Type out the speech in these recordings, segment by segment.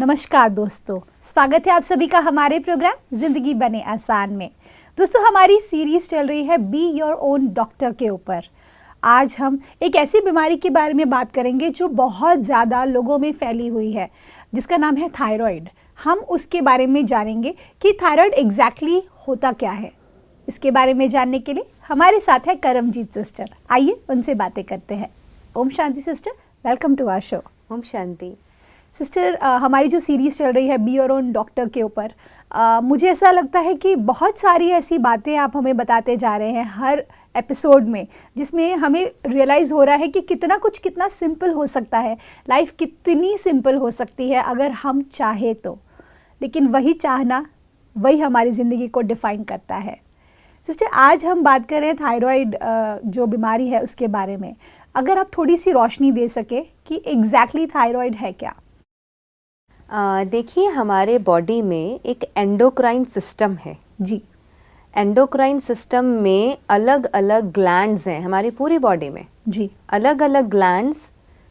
नमस्कार दोस्तों, स्वागत है आप सभी का हमारे प्रोग्राम जिंदगी बने आसान में। दोस्तों, हमारी सीरीज चल रही है बी योर ओन डॉक्टर के ऊपर। आज हम एक ऐसी बीमारी के बारे में बात करेंगे जो बहुत ज़्यादा लोगों में फैली हुई है, जिसका नाम है थायराइड। हम उसके बारे में जानेंगे कि थायराइड एग्जैक्टली होता क्या है। इसके बारे में जानने के लिए हमारे साथ है करमजीत सिस्टर। आइए उनसे बातें करते हैं। ओम शांति sister, welcome to our show. ओम शांति सिस्टर, हमारी जो सीरीज़ चल रही है बी योर ओन डॉक्टर के ऊपर, मुझे ऐसा लगता है कि बहुत सारी ऐसी बातें आप हमें बताते जा रहे हैं हर एपिसोड में, जिसमें हमें रियलाइज़ हो रहा है कि कितना कुछ कितना सिंपल हो सकता है। लाइफ कितनी सिंपल हो सकती है अगर हम चाहे तो, लेकिन वही चाहना वही हमारी ज़िंदगी को डिफ़ाइन करता है। सिस्टर, आज हम बात कर रहे हैं थायराइड जो बीमारी है उसके बारे में। अगर आप थोड़ी सी रोशनी दे सके कि एग्जैक्टली थायराइड है क्या। देखिए, हमारे बॉडी में एक एंडोक्राइन सिस्टम है जी। एंडोक्राइन सिस्टम में अलग अलग ग्लैंड्स हैं हमारी पूरी बॉडी में जी। अलग अलग ग्लैंड्स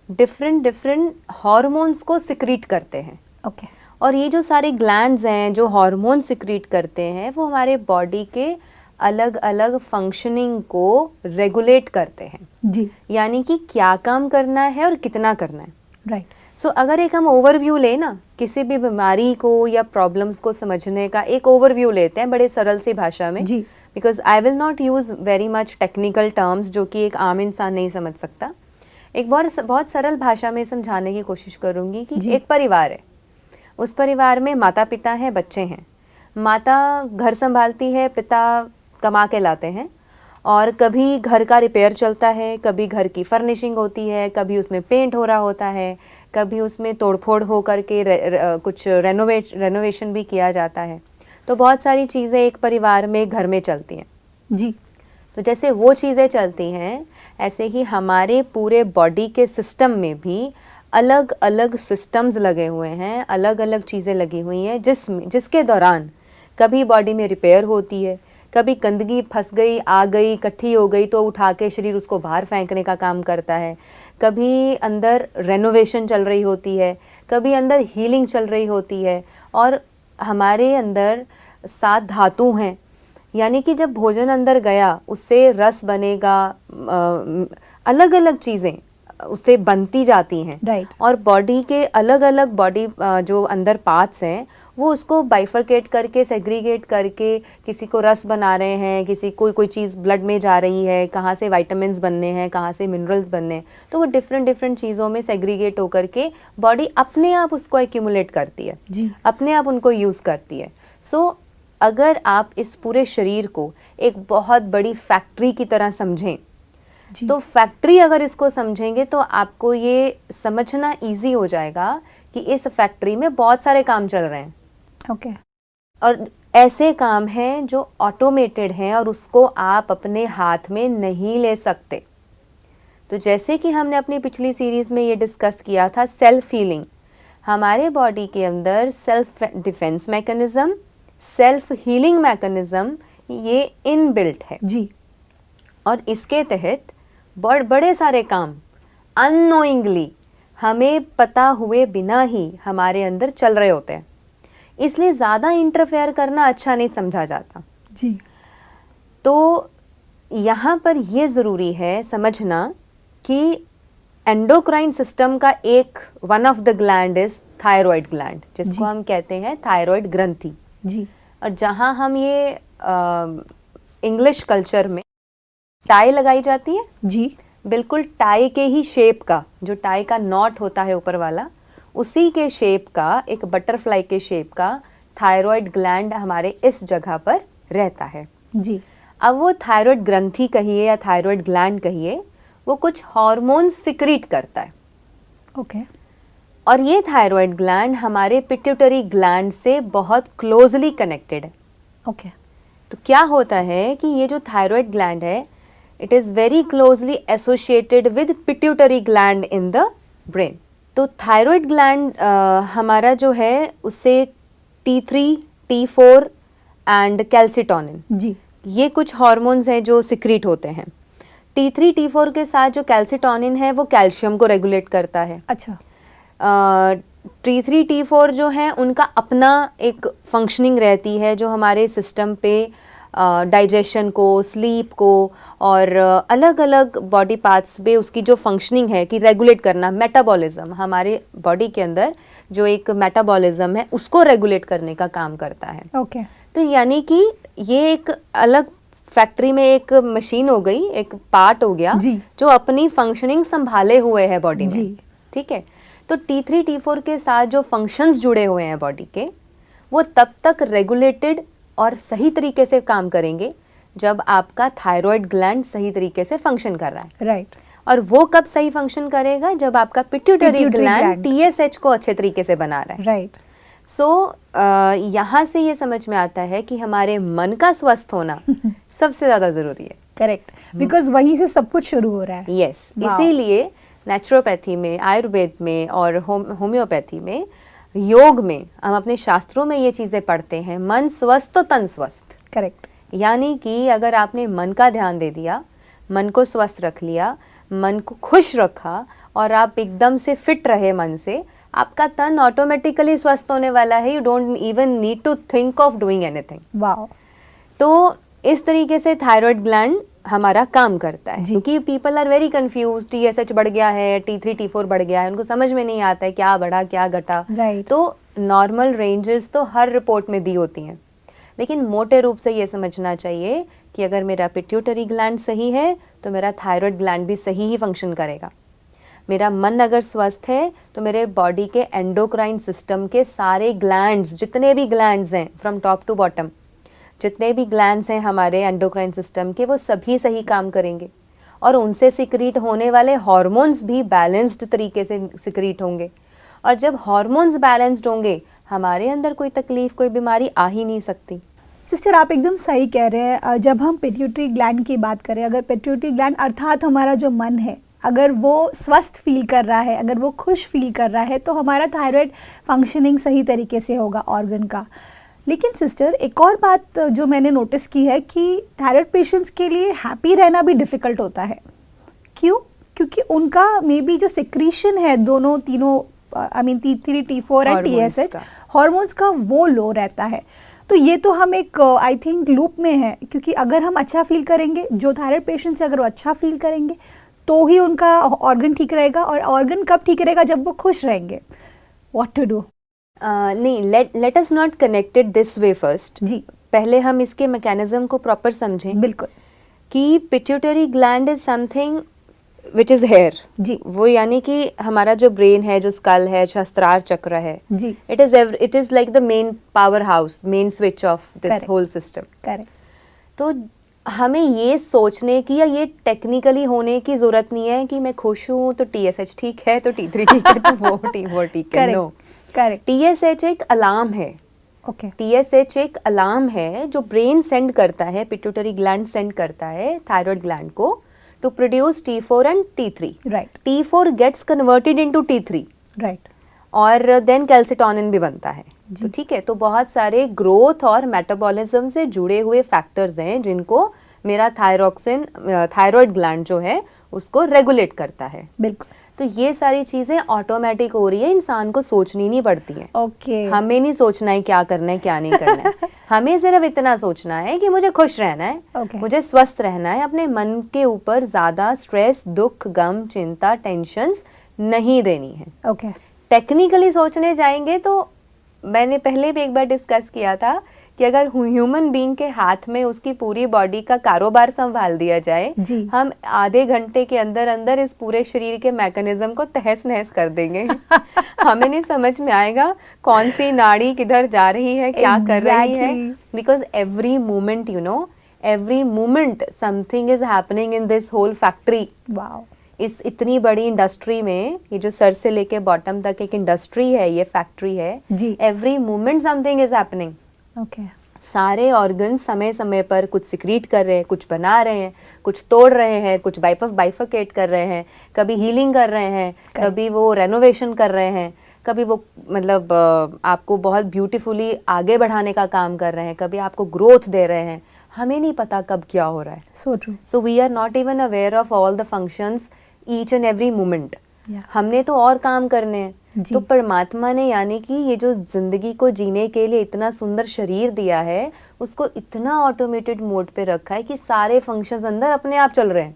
डिफरेंट हार्मोन्स को सिक्रीट करते हैं। ओके। और ये जो सारे ग्लैंड्स हैं जो हार्मोन सिक्रीट करते हैं वो हमारे बॉडी के अलग अलग फंक्शनिंग को रेगुलेट करते हैं। जी। यानी कि क्या काम करना है और कितना करना है। राइट। सो अगर एक हम ओवरव्यू लें ना, किसी भी बीमारी को या प्रॉब्लम्स को समझने का एक ओवरव्यू लेते हैं बड़े सरल सी भाषा में, जी। Because I will not use very much technical terms जो कि एक आम इंसान नहीं समझ सकता। एक बहुत सरल भाषा में समझाने की कोशिश करूँगी कि एक परिवार है, उस परिवार में माता पिता हैं, बच्चे हैं। माता घर संभालती है, पिता कमा के लाते हैं, और कभी घर का रिपेयर चलता है, कभी घर की फर्निशिंग होती है, कभी उसमें पेंट हो रहा होता है, कभी उसमें तोड़फोड़ हो करके कुछ रेनोवेशन भी किया जाता है। तो बहुत सारी चीज़ें एक परिवार में घर में चलती हैं। जी। तो जैसे वो चीज़ें चलती हैं, ऐसे ही हमारे पूरे बॉडी के सिस्टम में भी अलग अलग सिस्टम्स लगे हुए हैं, अलग अलग चीज़ें लगी हुई हैं, जिसके दौरान कभी बॉडी में रिपेयर होती है, कभी गंदगी फंस गई, आ गई, इकट्ठी हो गई तो उठा के शरीर उसको बाहर फेंकने का काम करता है, कभी अंदर रेनोवेशन चल रही होती है, कभी अंदर हीलिंग चल रही होती है। और हमारे अंदर 7 धातु हैं, यानी कि जब भोजन अंदर गया उससे रस बनेगा, अलग अलग चीज़ें उससे बनती जाती हैं। राइट। और बॉडी के अलग अलग बॉडी जो अंदर पार्ट्स हैं वो उसको बाइफरकेट करके, सेग्रीगेट करके, किसी को रस बना रहे हैं, किसी कोई चीज़ ब्लड में जा रही है, कहाँ से विटामिन्स बनने हैं, कहाँ से मिनरल्स बनने हैं, तो वो डिफरेंट चीज़ों में सेग्रीगेट होकर के बॉडी अपने आप उसको एक्यूमुलेट करती है। जी। अपने आप उनको यूज़ करती है। सो अगर आप इस पूरे शरीर को एक बहुत बड़ी फैक्ट्री की तरह समझें, तो फैक्ट्री अगर इसको समझेंगे तो आपको ये समझना इजी हो जाएगा कि इस फैक्ट्री में बहुत सारे काम चल रहे हैं। ओके। और ऐसे काम हैं जो ऑटोमेटेड हैं और उसको आप अपने हाथ में नहीं ले सकते। तो जैसे कि हमने अपनी पिछली सीरीज में ये डिस्कस किया था, सेल्फ हीलिंग, हमारे बॉडी के अंदर self defence mechanism, self healing mechanism ये इनबिल्ट है। जी। और इसके तहत बड़े सारे काम अननोइंगली, हमें पता हुए बिना ही हमारे अंदर चल रहे होते हैं। इसलिए ज़्यादा इंटरफेयर करना अच्छा नहीं समझा जाता। जी। तो यहाँ पर ये ज़रूरी है समझना कि एंडोक्राइन सिस्टम का एक one of the gland is thyroid gland, जिसको हम कहते हैं थायराइड ग्रंथि। जी। और जहाँ हम ये इंग्लिश कल्चर में टाई लगाई जाती है, जी। बिल्कुल टाई के ही शेप का, जो टाई का नॉट होता है ऊपर वाला, उसी के शेप का, एक बटरफ्लाई के शेप का थायराइड ग्लैंड हमारे इस जगह पर रहता है। जी। अब वो थायराइड ग्रंथि कहिए या थायराइड ग्लैंड कहिए, वो कुछ हार्मोन्स सिक्रीट करता है। ओके। और ये थायराइड ग्लैंड हमारे पिट्यूटरी ग्लैंड से बहुत क्लोजली कनेक्टेड है। ओके। तो क्या होता है कि ये जो थायराइड ग्लैंड है, it is very closely associated with pituitary gland in the brain. तो थायराइड ग्लैंड हमारा जो है उससे T3, T4 एंड कैल्सिटोनिन, जी, ये कुछ हार्मोन्स हैं जो सिक्रीट होते हैं। T3, T4 के साथ जो कैल्सिटोनिन है वो कैल्शियम को रेगुलेट करता है। अच्छा। T3 T4 जो है उनका अपना एक फंक्शनिंग रहती है जो हमारे सिस्टम पे डाइजेशन को, स्लीप को और अलग अलग बॉडी पार्ट्स पे उसकी जो फंक्शनिंग है कि रेगुलेट करना, मेटाबॉलिज्म, हमारे बॉडी के अंदर जो एक मेटाबॉलिज्म है उसको रेगुलेट करने का काम करता है। ओके। तो यानी कि ये एक अलग फैक्ट्री में एक मशीन हो गई, एक पार्ट हो गया जी। जो अपनी फंक्शनिंग संभाले हुए है बॉडी में। जी। ठीक है, तो T3 T4 के साथ जो फंक्शंस जुड़े हुए हैं बॉडी के, वो तब तक रेगुलेटेड और सही तरीके से काम करेंगे जब आपका थायराइड ग्लैंड सही तरीके से फंक्शन कर रहा है। राइट। और वो कब सही फंक्शन करेगा? जब आपका पिट्यूटरी ग्लैंड ग्लैंड TSH को अच्छे तरीके से बना रहा है। राइट। सो यहाँ से ये समझ में आता है कि हमारे मन का स्वस्थ होना सबसे ज़्यादा ज़रूरी है। करेक्ट, बिकॉज वहीं से सब कुछ शुरू हो रहा है। Yes, Wow. इसीलिए नेचुरोपैथी में, आयुर्वेद में और होम्योपैथी में, योग में हम अपने शास्त्रों में ये चीज़ें पढ़ते हैं, मन स्वस्थ तो तन स्वस्थ। करेक्ट। यानी कि अगर आपने मन का ध्यान दे दिया, मन को स्वस्थ रख लिया, मन को खुश रखा और आप एकदम से फिट रहे मन से, आपका तन ऑटोमेटिकली स्वस्थ होने वाला है। You don't even need to think of doing anything. Wow. तो इस तरीके से थायराइड ग्लैंड हमारा काम करता है। जी। क्योंकि people are very confuse, TSH बढ़ गया है, T3 T4 बढ़ गया है, उनको समझ में नहीं आता है क्या बढ़ा क्या घटा। Right. तो नॉर्मल रेंजेस तो हर रिपोर्ट में दी होती हैं, लेकिन मोटे रूप से ये समझना चाहिए कि अगर मेरा पिट्यूटरी ग्लैंड सही है तो मेरा थायराइड ग्लैंड भी सही ही फंक्शन करेगा। मेरा मन अगर स्वस्थ है तो मेरे बॉडी के एंडोक्राइन सिस्टम के सारे ग्लैंड्स, जितने भी ग्लैंड्स हैं फ्रॉम टॉप टू बॉटम, जितने भी ग्लैंड्स हैं हमारे एंडोक्राइन सिस्टम के, वो सभी सही काम करेंगे और उनसे सिक्रीट होने वाले हार्मोन्स भी बैलेंस्ड तरीके से सिक्रीट होंगे। और जब हार्मोन्स बैलेंस्ड होंगे, हमारे अंदर कोई तकलीफ, कोई बीमारी आ ही नहीं सकती। सिस्टर, आप एकदम सही कह रहे हैं। जब हम पिट्यूटरी ग्लैंड की बात करें, अगर पिट्यूटरी ग्लैंड अर्थात हमारा जो मन है, अगर वो स्वस्थ फील कर रहा है, अगर वो खुश फील कर रहा है, तो हमारा थायराइड फंक्शनिंग सही तरीके से होगा ऑर्गन का। लेकिन सिस्टर, एक और बात जो मैंने नोटिस की है कि थायराइड पेशेंट्स के लिए हैप्पी रहना भी डिफ़िकल्ट होता है। क्यों? क्योंकि उनका मे बी जो सिक्रीशन है दोनों तीनों, I mean T3 T4 and TSH hormones का, वो लो रहता है। तो ये तो हम एक आई थिंक लूप में है, क्योंकि अगर हम अच्छा फील करेंगे, जो थायराइड पेशेंट्स अगर वो अच्छा फील करेंगे तो ही उनका ऑर्गन ठीक रहेगा। और ऑर्गन कब ठीक रहेगा? जब वो खुश रहेंगे। What to do? नहीं, let us not connected this way first. जी, पहले हम इसके मैकेनिज्म को प्रॉपर समझें। बिल्कुल। कि pituitary gland is something which is here. जी। वो यानी कि हमारा जो ब्रेन है, जो स्कल है, सहस्त्रार चक्र है, जी। It is like the main power house, main switch off this Correct. Whole system. Correct. तो हमें ये सोचने की या ये टेक्निकली होने की ज़रूरत नहीं है कि मैं खुश हूँ तो TSH ठीक है, तो T3 ठीक है, तो वो T4 ठीक है। No, correct. TSH एक अलार्म है। ओके। TSH एक अलार्म है जो ब्रेन सेंड करता है, पिट्यूटरी ग्लैंड सेंड करता है थायराइड ग्लैंड को to produce T4 and T3। Right. T4 gets converted into T3 right. और देन कैल्सिटोनिन भी बनता है। तो ठीक है, तो बहुत सारे ग्रोथ और मेटाबॉलिज्म से जुड़े हुए फैक्टर्स हैं जिनको मेरा थायराइड ग्लैंड जो है उसको रेगुलेट करता है। बिल्कुल। तो ये सारी चीज़ें ऑटोमेटिक हो रही है, इंसान को सोचनी नहीं पड़ती है। ओके। हमें नहीं सोचना है क्या करना है क्या नहीं करना है। हमें सिर्फ इतना सोचना है कि मुझे खुश रहना है, Okay. मुझे स्वस्थ रहना है, अपने मन के ऊपर ज़्यादा स्ट्रेस, दुख, गम, चिंता, टेंशन्स नहीं देनी है। ओके। टेक्निकली सोचने जाएंगे तो मैंने पहले भी एक बार डिस्कस किया था कि अगर ह्यूमन बीइंग के हाथ में उसकी पूरी बॉडी का कारोबार संभाल दिया जाए, जी। हम आधे घंटे के अंदर अंदर इस पूरे शरीर के मैकेनिज्म को तहस नहस कर देंगे। हमें नहीं समझ में आएगा कौन सी नाड़ी किधर जा रही है, क्या कर रही है, because every moment, you know, every moment something is happening in this whole factory. Wow. इस इतनी बड़ी इंडस्ट्री में, ये जो सर से लेके बॉटम तक एक इंडस्ट्री है, ये फैक्ट्री है, जी। Every moment something is happening. Okay. सारे ऑर्गन समय समय पर कुछ सिक्रीट कर रहे हैं, कुछ बना रहे हैं, कुछ तोड़ रहे हैं, कुछ बाइफरकेट कर रहे हैं, कभी हीलिंग कर रहे हैं, कभी वो रेनोवेशन कर रहे हैं, कभी वो मतलब आपको बहुत ब्यूटीफुली आगे बढ़ाने का काम कर रहे हैं, कभी आपको ग्रोथ दे रहे हैं। हमें नहीं पता कब क्या हो रहा है। So true. So we are not even aware of all the functions each and every moment. हमने तो और काम करने हैं। जी। तो परमात्मा ने यानी कि ये जो जिंदगी को जीने के लिए इतना सुंदर शरीर दिया है, उसको इतना ऑटोमेटेड मोड पे रखा है कि सारे फंक्शंस अंदर अपने आप चल रहे हैं।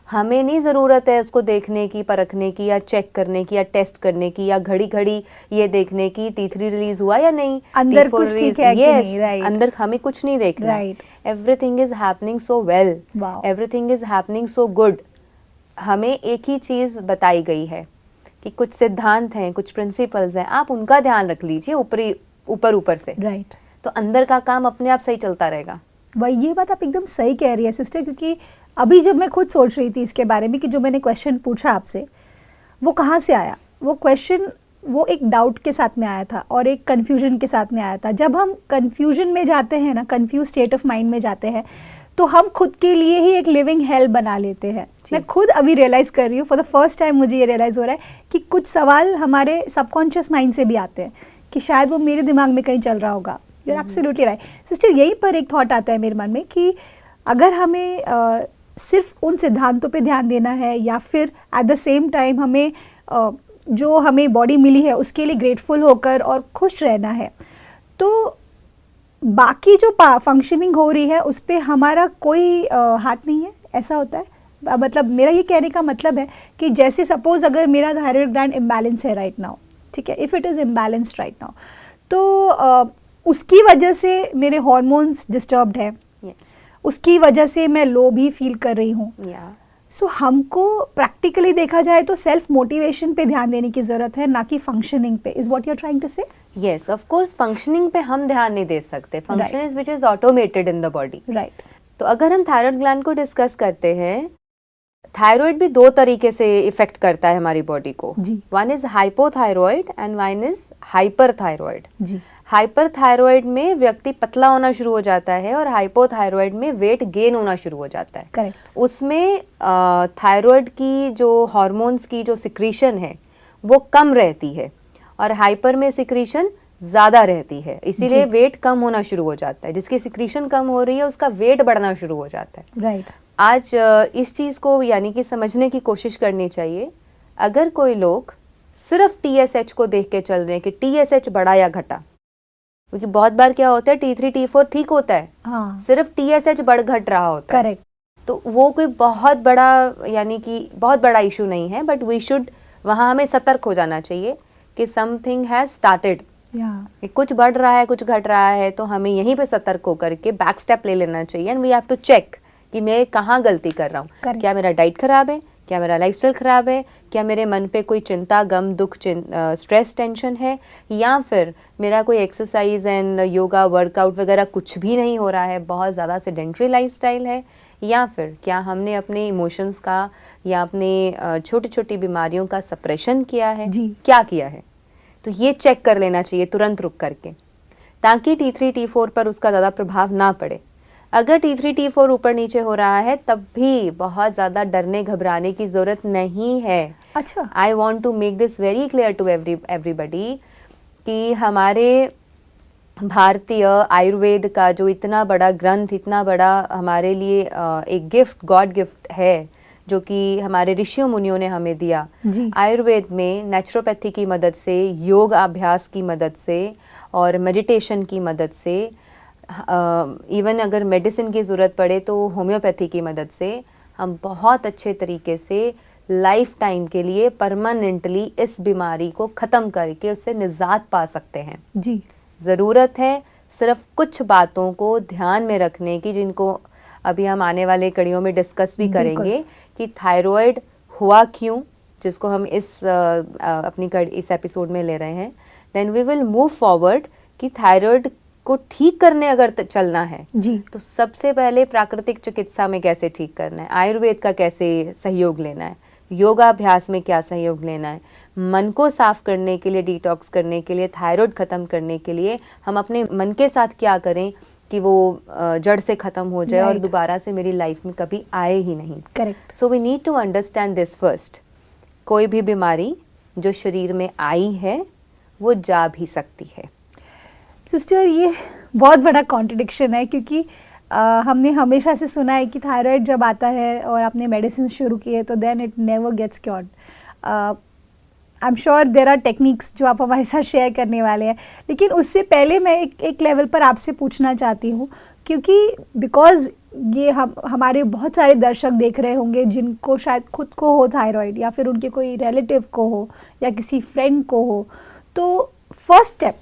हमें नहीं ज़रूरत है उसको देखने की, परखने की, या चेक करने की, या टेस्ट करने की, या घड़ी घड़ी ये देखने की T3 रिलीज हुआ या नहीं, अंदर T4 कुछ रिलीज, ठीक है कि yes, नहीं, right. अंदर हमें कुछ नहीं देखना। Right. Everything is happening so well, Wow. Everything is happening so good. हमें एक ही चीज़ बताई गई है कि कुछ सिद्धांत हैं, कुछ प्रिंसिपल्स हैं, आप उनका ध्यान रख लीजिए ऊपर से, राइट। तो अंदर का काम अपने आप सही चलता रहेगा। वही, ये बात आप एकदम सही कह रही है सिस्टर, क्योंकि अभी जब मैं खुद सोच रही थी इसके बारे में कि जो मैंने क्वेश्चन पूछा आपसे वो कहाँ से आया, वो क्वेश्चन वो एक डाउट के साथ में आया था और एक कन्फ्यूजन के साथ में आया था। जब हम कन्फ्यूजन में जाते हैं ना, कन्फ्यूज स्टेट ऑफ माइंड में जाते हैं, तो हम खुद के लिए ही एक लिविंग हेल बना लेते हैं। मैं खुद अभी रियलाइज़ कर रही हूँ, फॉर द फर्स्ट टाइम मुझे ये रियलाइज़ हो रहा है कि कुछ सवाल हमारे सबकॉन्शियस माइंड से भी आते हैं कि शायद वो मेरे दिमाग में कहीं चल रहा होगा। You are absolutely right sister. यहीं पर एक थॉट आता है मेरे मन में कि अगर हमें सिर्फ उन सिद्धांतों पे ध्यान देना है या फिर एट द सेम टाइम हमें जो हमें बॉडी मिली है उसके लिए ग्रेटफुल होकर और खुश रहना है, तो बाकी जो फंक्शनिंग हो रही है उस पर हमारा कोई हाथ नहीं है, ऐसा होता है। मतलब मेरा ये कहने का मतलब है कि जैसे सपोज अगर मेरा थायराइड ग्लैंड इम्बैलेंस है राइट नाउ, ठीक है, if it is imbalanced right now, तो उसकी वजह से मेरे हॉर्मोन्स डिस्टर्ब्ड है, उसकी वजह से मैं लो भी फील कर रही हूँ। सो हमको प्रैक्टिकली देखा जाए तो सेल्फ मोटिवेशन पे ध्यान देने की ज़रूरत है, ना कि फंक्शनिंग पे। Is what you are trying to say? Yes, of course functioning पे हम ध्यान नहीं दे सकते। Function is which is automated in the body, right. तो अगर हम थायराइड ग्लैंड को डिस्कस करते हैं, थायराइड भी दो तरीके से इफेक्ट करता है हमारी बॉडी को। One is hypothyroid and one is hyper thyroid. Hyper thyroid में व्यक्ति पतला होना शुरू हो जाता है और हाइपोथायरॉइड में वेट गेन होना शुरू हो जाता है। Correct. उसमें थायरॉइड की जो हार्मोन्स की जो सिक्रीशन है वो कम रहती है और हाइपर में सिक्रीशन ज़्यादा रहती है, इसीलिए वेट कम होना शुरू हो जाता है। जिसकी सिक्रीशन कम हो रही है उसका वेट बढ़ना शुरू हो जाता है। राइट। आज इस चीज़ को यानी कि समझने की कोशिश करनी चाहिए। अगर कोई लोग सिर्फ TSH को देख के चल रहे हैं कि TSH बढ़ा या घटा, क्योंकि बहुत बार क्या होता है T3 T4 ठीक होता है, हाँ, सिर्फ TSH बढ़ घट रहा होता है। करेक्ट। तो वो कोई बहुत बड़ा यानी कि बहुत बड़ा इशू नहीं है, बट वी शुड, वहाँ हमें सतर्क हो जाना चाहिए कि समथिंग हैज स्टार्टेड, कुछ बढ़ रहा है कुछ घट रहा है, तो हमें यहीं पे सतर्क होकर के बैक स्टेप ले लेना चाहिए and we have to check कि मैं कहाँ गलती कर रहा हूँ। क्या मेरा डाइट खराब है, क्या मेरा लाइफस्टाइल खराब है, क्या मेरे मन पे कोई चिंता, गम, दुख, स्ट्रेस, टेंशन है, या फिर मेरा कोई एक्सरसाइज एंड योगा वर्कआउट वगैरह कुछ भी नहीं हो रहा है, बहुत ज़्यादा सेडेंट्री लाइफस्टाइल है, या फिर क्या हमने अपने इमोशंस का या अपने छोटी छोटी बीमारियों का सप्रेशन किया है, क्या किया है। तो ये चेक कर लेना चाहिए तुरंत रुक करके, ताकि T3 T4 पर उसका ज़्यादा प्रभाव ना पड़े। अगर T3 T4 ऊपर नीचे हो रहा है तब भी बहुत ज़्यादा डरने घबराने की ज़रूरत नहीं है। अच्छा, I want to make this very clear to everybody कि हमारे भारतीय आयुर्वेद का जो इतना बड़ा ग्रंथ, इतना बड़ा हमारे लिए एक गिफ्ट, गॉड गिफ्ट है, जो कि हमारे ऋषियों मुनियों ने हमें दिया। आयुर्वेद में नेचुरोपैथी की मदद से, योग अभ्यास की मदद से और मेडिटेशन की मदद से, इवन अगर मेडिसिन की ज़रूरत पड़े तो होम्योपैथी की मदद से हम बहुत अच्छे तरीके से लाइफ टाइम के लिए परमानेंटली इस बीमारी को ख़त्म करके उससे निजात पा सकते हैं। जी, ज़रूरत है सिर्फ कुछ बातों को ध्यान में रखने की, जिनको अभी हम आने वाले कड़ियों में डिस्कस भी करेंगे कि थायराइड हुआ क्यों, जिसको हम अपनी इस एपिसोड में ले रहे हैं। Then we will move forward कि थायराइड को ठीक करने अगर चलना है जी, तो सबसे पहले प्राकृतिक चिकित्सा में कैसे ठीक करना है, आयुर्वेद का कैसे सहयोग लेना है, योगाभ्यास में क्या सहयोग लेना है, मन को साफ करने के लिए, डिटॉक्स करने के लिए, थायराइड खत्म करने के लिए हम अपने मन के साथ क्या करें कि वो जड़ से खत्म हो जाए और दोबारा से मेरी लाइफ में कभी आए ही नहीं। Correct. So we need to understand this first. कोई भी बीमारी जो शरीर में आई है वो जा भी सकती है। सिस्टर, ये बहुत बड़ा कॉन्ट्रडिक्शन है, क्योंकि हमने हमेशा से सुना है कि थायराइड जब आता है और आपने मेडिसिन शुरू की है तो then it never gets cured. I am sure there are techniques जो आप हमारे साथ शेयर करने वाले हैं, लेकिन उससे पहले मैं एक लेवल पर आपसे पूछना चाहती हूँ, क्योंकि बिकॉज ये हमारे बहुत सारे दर्शक देख रहे होंगे जिनको शायद खुद को हो थायराइड, या फिर उनके कोई रिलेटिव को हो, या किसी फ्रेंड को हो। तो फर्स्ट स्टेप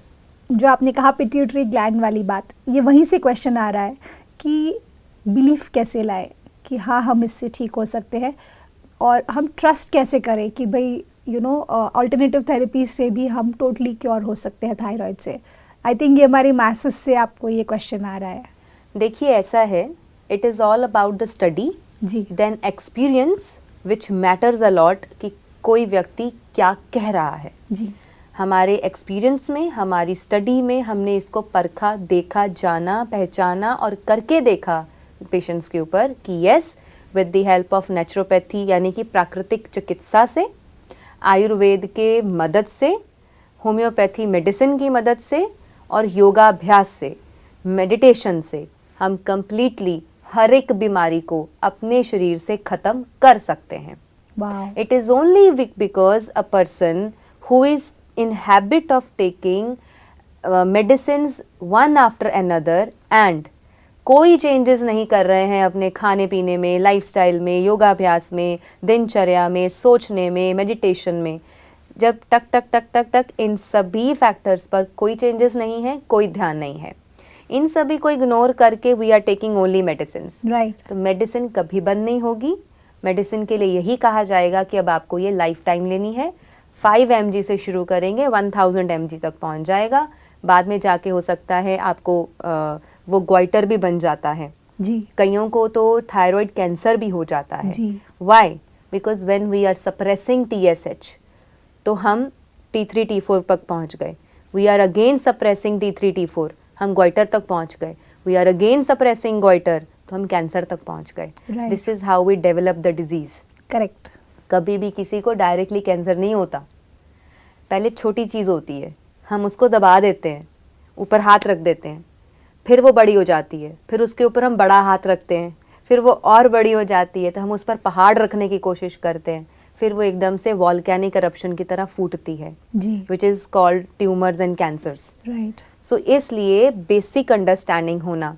जो आपने कहा पिट्यूटरी ग्लैंड वाली बात, ये वहीं से क्वेश्चन आ रहा है कि बिलीफ कैसे लाए कि हाँ हम इससे ठीक हो सकते हैं, और हम ट्रस्ट कैसे करें कि भाई ऑल्टरनेटिव थेरेपी से भी हम टोटली क्योर हो सकते हैं थायराइड से। आई थिंक ये हमारी मैसेज से आपको ये क्वेश्चन आ रहा है। देखिए ऐसा है, it is all about the study जी, then experience which matters a lot, कि कोई व्यक्ति क्या कह रहा है। जी, हमारे एक्सपीरियंस में, हमारी स्टडी में हमने इसको परखा, देखा, जाना, पहचाना और करके देखा पेशेंट्स के ऊपर कि yes, with the help of naturopathy यानी कि प्राकृतिक चिकित्सा से, आयुर्वेद के मदद से, होम्योपैथी मेडिसिन की मदद से और योगाभ्यास से, मेडिटेशन से हम कंप्लीटली हर एक बीमारी को अपने शरीर से ख़त्म कर सकते हैं। Wow, It is only because a person who is in habit of taking medicines one after another and कोई चेंजेस नहीं कर रहे हैं अपने खाने पीने में, लाइफस्टाइल में, योगाभ्यास में, दिनचर्या में, सोचने में, मेडिटेशन में, जब तक तक तक तक तक इन सभी फैक्टर्स पर कोई चेंजेस नहीं है, कोई ध्यान नहीं है, इन सभी को इग्नोर करके we are taking only medicines, right, तो मेडिसिन कभी बंद नहीं होगी। मेडिसिन के लिए यही कहा जाएगा कि अब आपको ये लाइफ टाइम लेनी है। 5 mg से शुरू करेंगे, 1000 mg तक पहुंच जाएगा। बाद में जाके हो सकता है आपको वो ग्वाइटर भी बन जाता है। जी, कईयों को तो थायराइड कैंसर भी हो जाता है। जी, why? Because when we are suppressing TSH तो हम T3 T4 तक पहुंच गए। We are again suppressing T3 T4, हम ग्वाइटर तक पहुंच गए। We are again suppressing goitre, तो हम कैंसर तक पहुंच गए। Right. This is how we develop the disease. Correct, कभी भी किसी को डायरेक्टली कैंसर नहीं होता, पहले छोटी चीज़ होती है, हम उसको दबा देते हैं, ऊपर हाथ रख देते हैं, फिर वो बड़ी हो जाती है, फिर उसके ऊपर हम बड़ा हाथ रखते हैं, फिर वो और बड़ी हो जाती है, तो हम उस पर पहाड़ रखने की कोशिश करते हैं, फिर वो एकदम से वॉल्केनिक eruption की तरह फूटती है, जी, which is called tumours and cancers. Right, so इसलिए बेसिक अंडरस्टैंडिंग होना,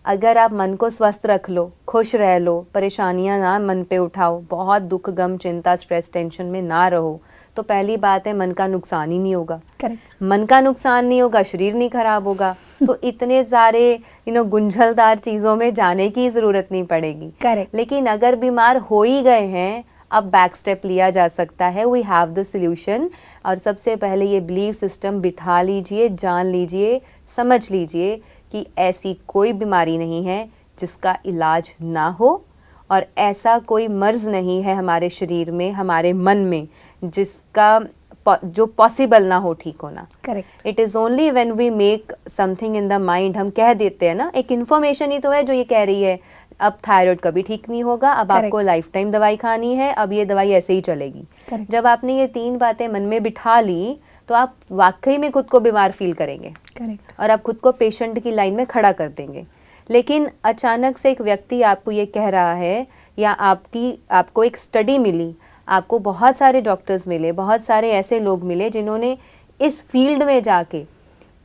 अगर आप मन को स्वस्थ रख लो, खुश रह लो, परेशानियां ना मन पे उठाओ, बहुत दुख, गम, चिंता, स्ट्रेस, टेंशन में ना रहो, तो पहली बात है मन का नुकसान ही नहीं होगा। करेक्ट, मन का नुकसान नहीं होगा, शरीर नहीं खराब होगा, तो इतने सारे गुंझलदार चीज़ों में जाने की ज़रूरत नहीं पड़ेगी। करेक्ट, लेकिन अगर बीमार हो ही गए हैं, अब बैक स्टेप लिया जा सकता है, वी हैव द सोल्यूशन। और सबसे पहले ये बिलीफ सिस्टम बिठा लीजिए, जान लीजिए, समझ लीजिए कि ऐसी कोई बीमारी नहीं है जिसका इलाज ना हो, और ऐसा कोई मर्ज नहीं है हमारे शरीर में, हमारे मन में, जिसका जो पॉसिबल ना हो ठीक होना। Correct, it is only when we make something in the mind, हम कह देते हैं ना, एक इन्फॉर्मेशन ही तो है जो ये कह रही है अब थायराइड कभी ठीक नहीं होगा, अब Correct. आपको लाइफ टाइम दवाई खानी है, अब ये दवाई ऐसे ही चलेगी। Correct. जब आपने ये 3 बातें मन में बिठा ली तो आप वाकई में खुद को बीमार फील करेंगे करेक्ट, और आप खुद को पेशेंट की लाइन में खड़ा कर देंगे। लेकिन अचानक से एक व्यक्ति आपको ये कह रहा है, या आपको एक स्टडी मिली, आपको बहुत सारे डॉक्टर्स मिले, बहुत सारे ऐसे लोग मिले जिन्होंने इस फील्ड में जाके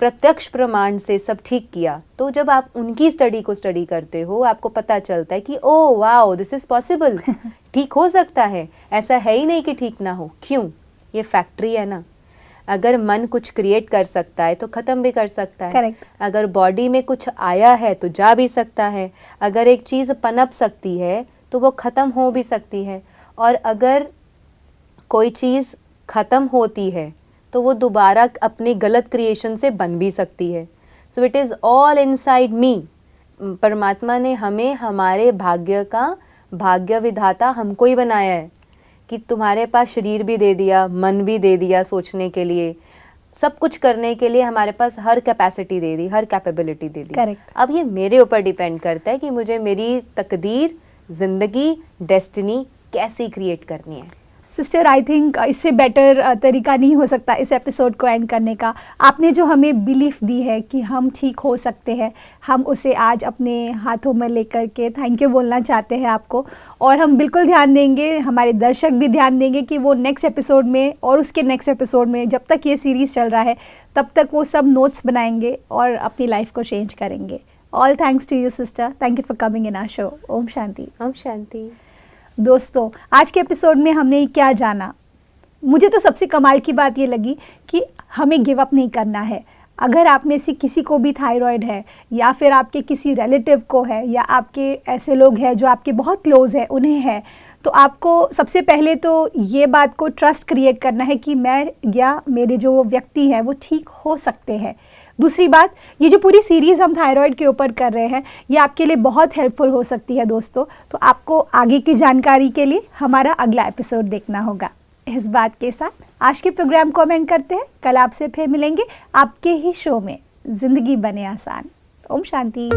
प्रत्यक्ष प्रमाण से सब ठीक किया, तो जब आप उनकी स्टडी को स्टडी करते हो, आपको पता चलता है कि oh wow, this is possible, ठीक हो सकता है, ऐसा है ही नहीं कि ठीक ना हो। क्यों? ये फैक्ट्री है ना। अगर मन कुछ क्रिएट कर सकता है तो ख़त्म भी कर सकता है। Correct. अगर बॉडी में कुछ आया है तो जा भी सकता है। अगर एक चीज़ पनप सकती है तो वो ख़त्म हो भी सकती है, और अगर कोई चीज़ ख़त्म होती है तो वो दोबारा अपनी गलत क्रिएशन से बन भी सकती है। So it is all inside me. परमात्मा ने हमें हमारे भाग्य का भाग्य विधाता हमको ही बनाया है कि तुम्हारे पास शरीर भी दे दिया, मन भी दे दिया सोचने के लिए, सब कुछ करने के लिए हमारे पास हर कैपेसिटी दे दी, हर कैपेबिलिटी दे दी। Correct. अब ये मेरे ऊपर डिपेंड करता है कि मुझे मेरी तकदीर, ज़िंदगी, डेस्टिनी कैसी क्रिएट करनी है। सिस्टर, आई थिंक इससे बेटर तरीका नहीं हो सकता इस एपिसोड को एंड करने का। आपने जो हमें बिलीफ दी है कि हम ठीक हो सकते हैं, हम उसे आज अपने हाथों में लेकर के थैंक यू बोलना चाहते हैं आपको। और हम बिल्कुल ध्यान देंगे, हमारे दर्शक भी ध्यान देंगे कि वो नेक्स्ट एपिसोड में और उसके नेक्स्ट एपिसोड में, जब तक ये सीरीज़ चल रहा है तब तक वो सब नोट्स बनाएंगे और अपनी लाइफ को चेंज करेंगे। All thanks to you sister, thank you for coming in our show. ओम शांति। ओम शांति। दोस्तों, आज के एपिसोड में हमने क्या जाना? मुझे तो सबसे कमाल की बात ये लगी कि हमें गिव अप नहीं करना है। अगर आप में से किसी को भी थायराइड है, या फिर आपके किसी रिलेटिव को है, या आपके ऐसे लोग हैं जो आपके बहुत क्लोज है उन्हें है, तो आपको सबसे पहले तो ये बात को ट्रस्ट क्रिएट करना है कि मैं या मेरे जो वो व्यक्ति हैं वो ठीक हो सकते हैं। दूसरी बात, ये जो पूरी सीरीज़ हम थायराइड के ऊपर कर रहे हैं ये आपके लिए बहुत हेल्पफुल हो सकती है दोस्तों। तो आपको आगे की जानकारी के लिए हमारा अगला एपिसोड देखना होगा। इस बात के साथ आज के प्रोग्राम को एंड करते हैं। कल आपसे फिर मिलेंगे आपके ही शो में ज़िंदगी बने आसान। ओम शांति।